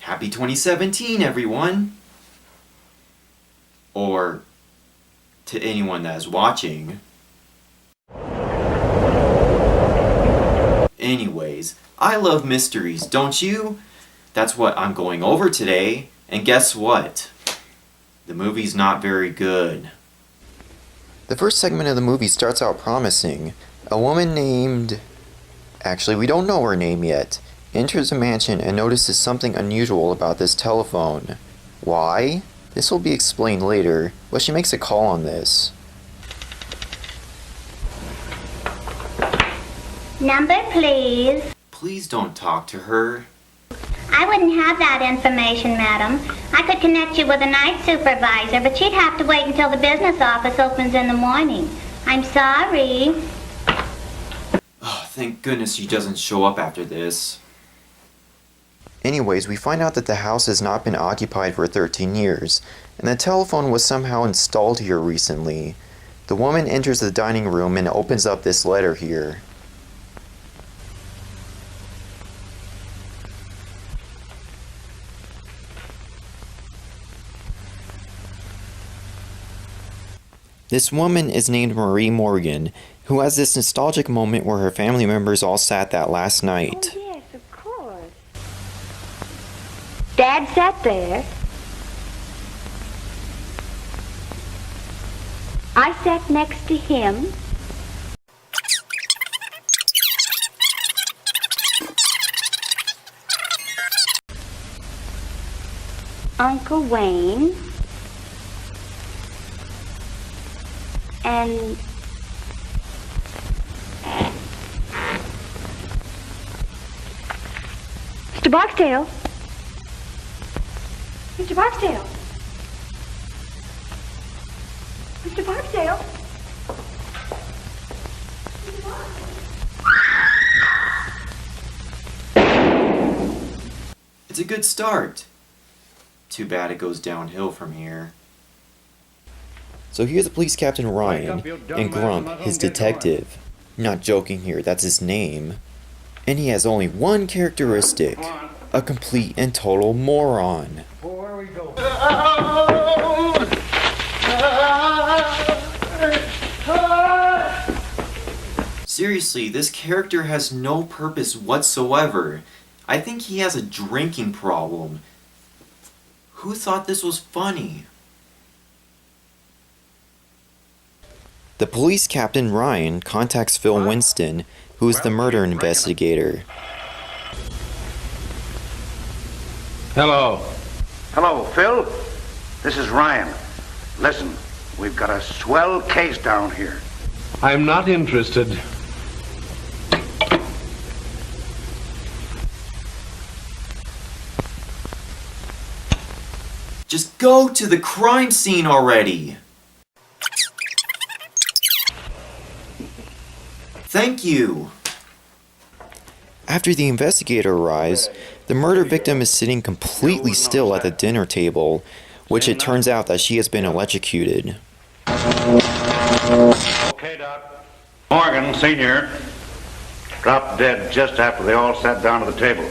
Happy 2017, everyone! Or to anyone that is watching. Anyways, I love mysteries, don't you? That's what I'm going over today, and guess what? The movie's not very good. The first segment of the movie starts out promising. A woman named... Actually, we don't know her name yet. Enters a mansion and notices something unusual about this telephone. Why? This will be explained later, but she makes a call on this. Number, please. Please don't talk to her. I wouldn't have that information, madam. I could connect you with a night supervisor, but she'd have to wait until the business office opens in the morning. I'm sorry. Oh, thank goodness she doesn't show up after this. Anyways, we find out that the house has not been occupied for 13 years, and the telephone was somehow installed here recently. The woman enters the dining room and opens up this letter here. This woman is named Marie Morgan, who has this nostalgic moment where her family members all sat that last night. Oh, yes, of course. Dad sat there. I sat next to him. Uncle Wayne. And Mr. Barksdale. Mr. Barksdale. Mr. Barksdale. It's a good start. Too bad it goes downhill from here. So here's Police Captain Ryan, and Grump, his detective. Not joking here, that's his name. And he has only one characteristic. A complete and total moron. Where we go? Seriously, this character has no purpose whatsoever. I think he has a drinking problem. Who thought this was funny? The police captain, Ryan, contacts Phil Winston, who is the murder investigator. Hello. Hello, Phil. This is Ryan. Listen, we've got a swell case down here. I'm not interested. Just go to the crime scene already! Thank you! After the investigator arrives, the murder victim is sitting completely still at the dinner table, which it turns out that she has been electrocuted. Okay, Doc. Morgan, Sr., dropped dead just after they all sat down to the table.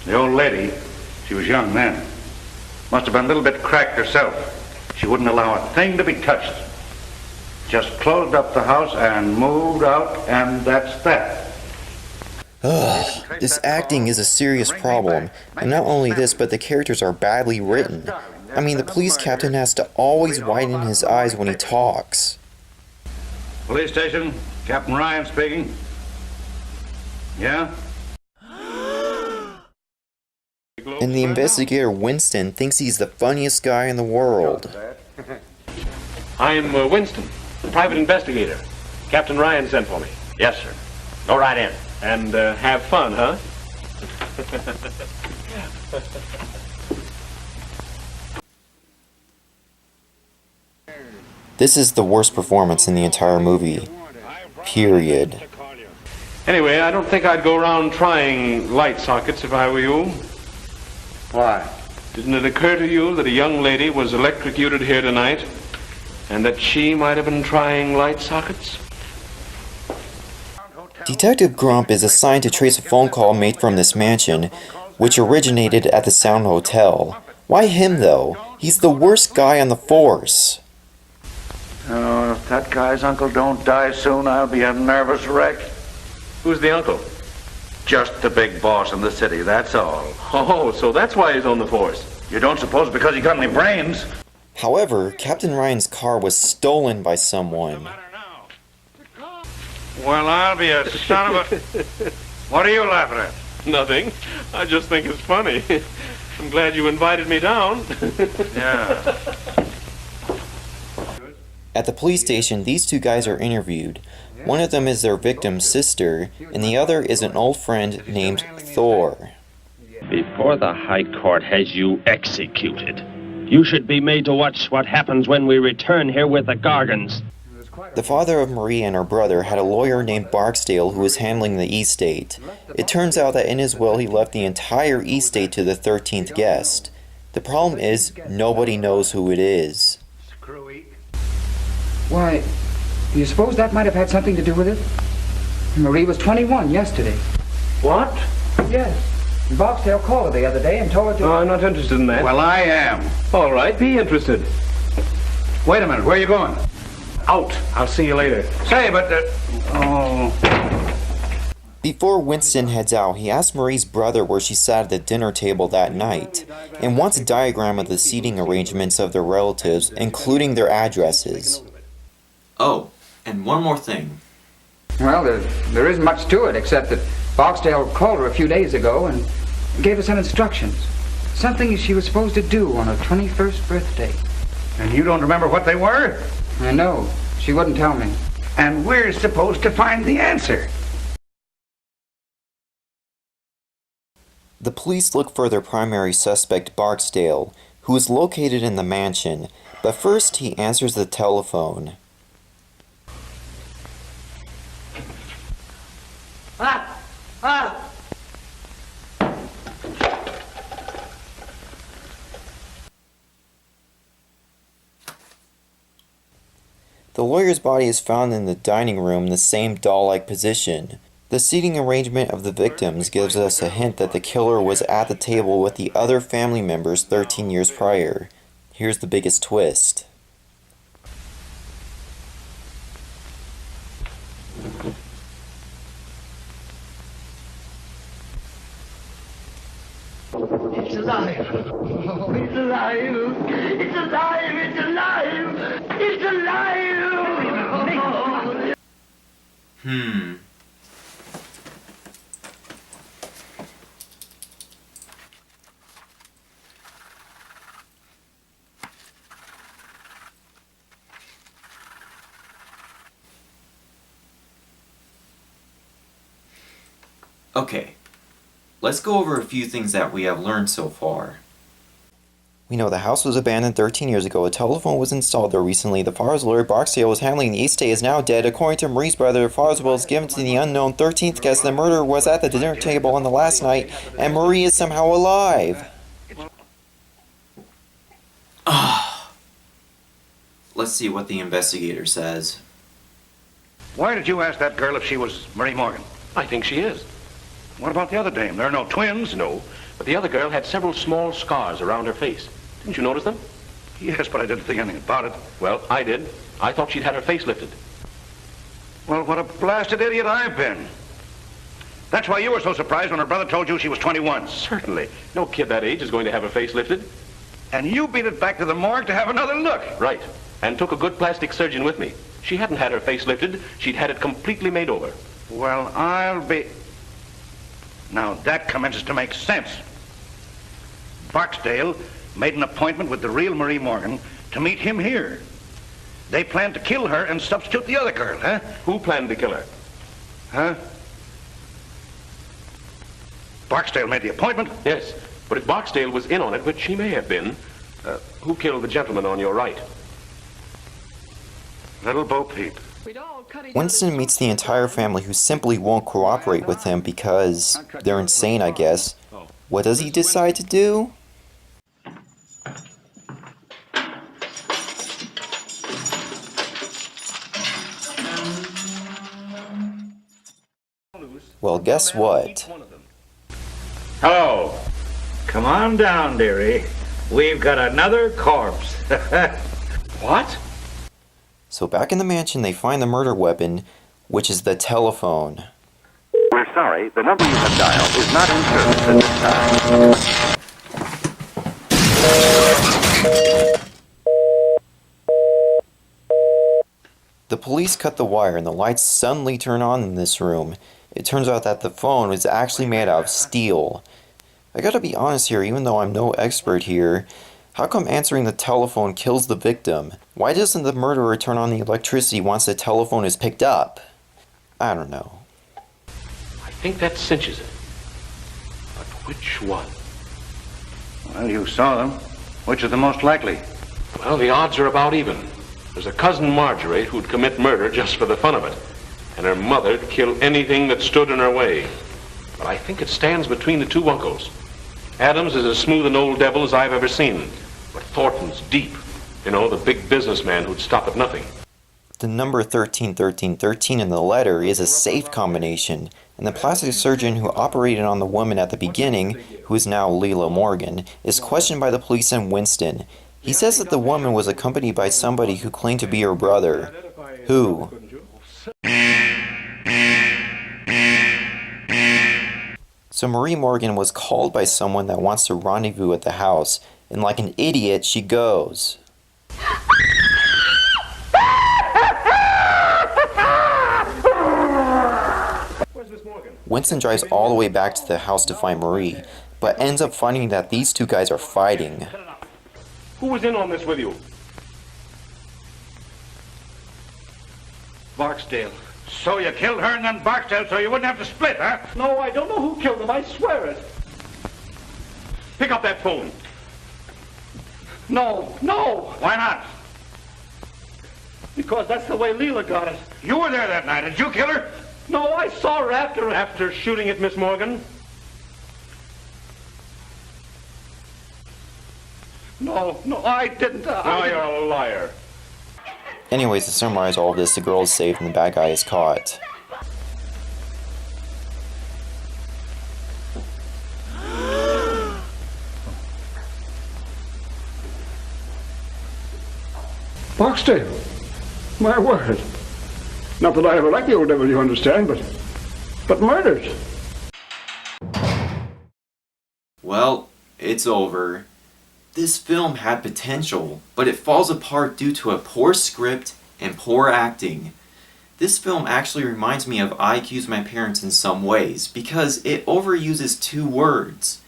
The old lady, she was young then, must have been a little bit cracked herself. She wouldn't allow a thing to be touched. Just closed up the house and moved out, and that's that. Ugh, this acting is a serious problem, and not only this, but the characters are badly written. I mean, the police captain has to always widen his eyes when he talks. Police station, Captain Ryan speaking. Yeah? And the investigator Winston thinks he's the funniest guy in the world. I'm Winston, private investigator. Captain Ryan sent for me. Yes, sir. Go right in. And have fun, huh? This is the worst performance in the entire movie. Period. Anyway, I don't think I'd go around trying light sockets if I were you. Why? Didn't it occur to you that a young lady was electrocuted here tonight, and that she might have been trying light sockets? Detective Grump is assigned to trace a phone call made from this mansion, which originated at the Sound Hotel. Why him, though? He's the worst guy on the force. Oh, if that guy's uncle don't die soon, I'll be a nervous wreck. Who's the uncle? Just the big boss in the city, that's all. Oh, so that's why he's on the force. You don't suppose because he got any brains? However, Captain Ryan's car was stolen by someone. Well, I'll be a son of a... What are you laughing at? Nothing. I just think it's funny. I'm glad you invited me down. Yeah. At the police station, these two guys are interviewed. One of them is their victim's sister, and the other is an old friend named Thor. Before the High Court has you executed, you should be made to watch what happens when we return here with the Gargans. The father of Marie and her brother had a lawyer named Barksdale who was handling the estate. It turns out that in his will he left the entire estate to the 13th guest. The problem is, nobody knows who it is. Why, you suppose that might have had something to do with it? Marie was 21 yesterday. What? Yes. Barksdale called her the other day and told her to... Oh, I'm not interested in that. Well, I am. All right, be interested. Wait a minute, where are you going? Out. I'll see you later. Say, but... Before Winston heads out, he asks Marie's brother where she sat at the dinner table that night, and wants a diagram of the seating arrangements of their relatives, including their addresses. Oh, and one more thing. Well, there isn't much to it, except that Barksdale called her a few days ago and gave her some instructions. Something she was supposed to do on her 21st birthday. And you don't remember what they were? I know. She wouldn't tell me. And we're supposed to find the answer. The police look for their primary suspect, Barksdale, who is located in the mansion, but first he answers the telephone. The lawyer's body is found in the dining room in the same doll-like position. The seating arrangement of the victims gives us a hint that the killer was at the table with the other family members 13 years prior. Here's the biggest twist. It's alive. Oh, it's alive. It's alive. It's alive. It's alive. Okay, let's go over a few things that we have learned so far. We know the house was abandoned 13 years ago, a telephone was installed there recently, the father's lawyer Barksdale was handling the estate is now dead, according to Marie's brother, the father's will is given to the unknown 13th guest, the murderer was at the dinner table on the last night, and Marie is somehow alive. Let's see what the investigator says. Why did you ask that girl if she was Marie Morgan? I think she is. What about the other dame? There are no twins. No, but the other girl had several small scars around her face. Didn't you notice them? Yes, but I didn't think anything about it. Well, I did. I thought she'd had her face lifted. Well, what a blasted idiot I've been. That's why you were so surprised when her brother told you she was 21. Certainly. No kid that age is going to have her face lifted. And you beat it back to the morgue to have another look. Right. And took a good plastic surgeon with me. She hadn't had her face lifted. She'd had it completely made over. Well, I'll be... Now, that commences to make sense. Barksdale made an appointment with the real Marie Morgan to meet him here. They planned to kill her and substitute the other girl, huh? Who planned to kill her? Huh? Barksdale made the appointment? Yes, but if Barksdale was in on it, which he may have been, who killed the gentleman on your right? Little Bo Peep. Winston meets the entire family who simply won't cooperate with him because they're insane, I guess. What does he decide to do? Well, guess what? Hello. Come on down, dearie. We've got another corpse. What? So back in the mansion, they find the murder weapon, which is the telephone. We're sorry, the number you have dialed is not in service at this time. The police cut the wire and the lights suddenly turn on in this room. It turns out that the phone was actually made out of steel. I gotta be honest here, even though I'm no expert here, how come answering the telephone kills the victim? Why doesn't the murderer turn on the electricity once the telephone is picked up? I don't know. I think that cinches it. But which one? Well, you saw them. Which is the most likely? Well, the odds are about even. There's a cousin Marjorie who'd commit murder just for the fun of it. And her mother'd kill anything that stood in her way. But I think it stands between the two uncles. Adams is as smooth an old devil as I've ever seen. But Thornton's deep. You know, the big businessman who'd stop at nothing. The number 131313 in the letter is a safe combination, and the plastic surgeon who operated on the woman at the beginning, who is now Leela Morgan, is questioned by the police in Winston. He says that the woman was accompanied by somebody who claimed to be her brother. Who? So Marie Morgan was called by someone that wants to rendezvous at the house, and like an idiot, she goes. Winston drives all the way back to the house to find Marie, but ends up finding that these two guys are fighting. Who was in on this with you? Barksdale. So you killed her and then Barksdale so you wouldn't have to split, huh? No, I don't know who killed them. I swear it. Pick up that phone. No. Why not? Because that's the way Leela got it. You were there that night. Did you kill her? No, I saw her After shooting at Miss Morgan? No, I didn't. No, you're a liar. Anyways, to summarize all of this, the girl is saved and the bad guy is caught. Barksdale, my word. Not that I ever liked the old devil, you understand, but murdered. Well, it's over. This film had potential, but it falls apart due to a poor script and poor acting. This film actually reminds me of I Accuse My Parents in some ways, because it overuses two words.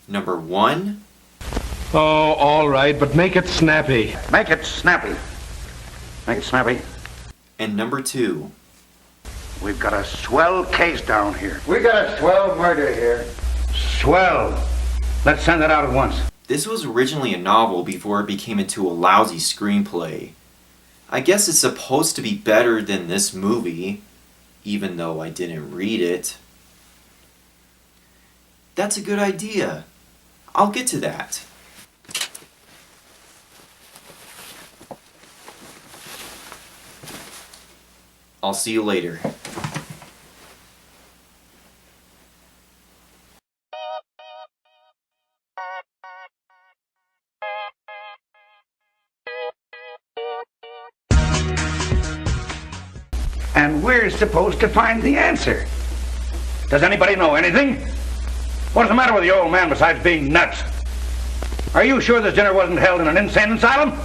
Number one. Oh, all right, but make it snappy. Make it snappy. Make it snappy. And number two. We've got a swell case down here. We got a swell murder here. Swell. Let's send it out at once. This was originally a novel before it became into a lousy screenplay. I guess it's supposed to be better than this movie, even though I didn't read it. That's a good idea. I'll get to that. I'll see you later. And we're supposed to find the answer. Does anybody know anything? What's the matter with the old man besides being nuts? Are you sure this dinner wasn't held in an insane asylum?